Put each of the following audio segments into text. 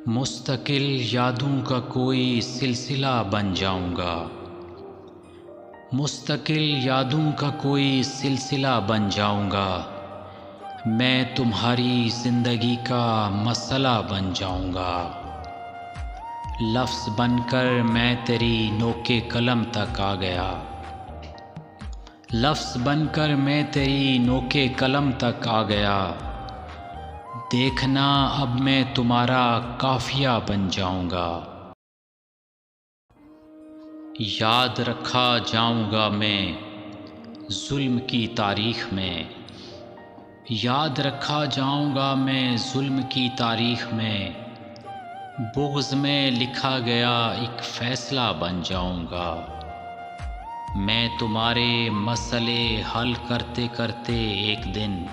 مستقل یادوں کا کوئی سلسلہ بن جاؤں گا، مستقل یادوں کا کوئی سلسلہ بن جاؤں گا، میں تمہاری زندگی کا مسئلہ بن جاؤں گا، لفظ بن کر میں تیری نوکے قلم تک آ گیا، لفظ بن کر میں تیری نوکے قلم تک آ گیا، دیکھنا اب میں تمہارا قافیہ بن جاؤں گا، یاد رکھا جاؤں گا میں ظلم کی تاریخ میں، یاد رکھا جاؤں گا میں ظلم کی تاریخ میں، بغض میں لکھا گیا ایک فیصلہ بن جاؤں گا، میں تمہارے مسئلے حل کرتے کرتے ایک دن،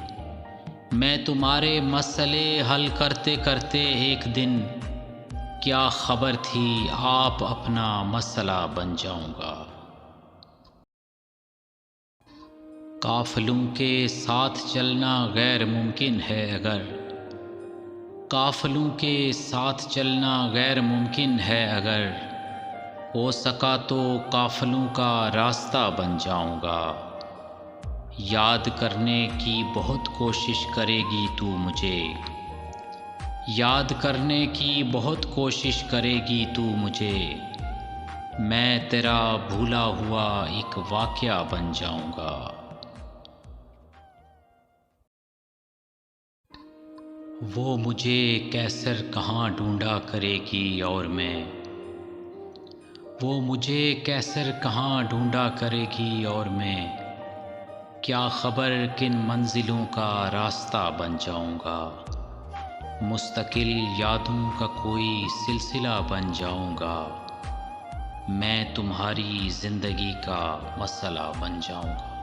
میں تمہارے مسئلے حل کرتے کرتے ایک دن، کیا خبر تھی آپ اپنا مسئلہ بن جاؤں گا، قافلوں کے ساتھ چلنا غیر ممکن ہے اگر، قافلوں کے ساتھ چلنا غیر ممکن ہے اگر، ہو سکا تو قافلوں کا راستہ بن جاؤں گا، یاد کرنے کی بہت کوشش کرے گی تو مجھے، یاد کرنے کی بہت کوشش کرے گی تو مجھے، میں تیرا بھولا ہوا ایک واقعہ بن جاؤں گا، وہ مجھے کیسر کہاں ڈھونڈا کرے گی اور میں، وہ مجھے کیسر کہاں ڈھونڈا کرے گی اور میں، کیا خبر کن منزلوں کا راستہ بن جاؤں گا، مستقل یادوں کا کوئی سلسلہ بن جاؤں گا، میں تمہاری زندگی کا مسئلہ بن جاؤں گا۔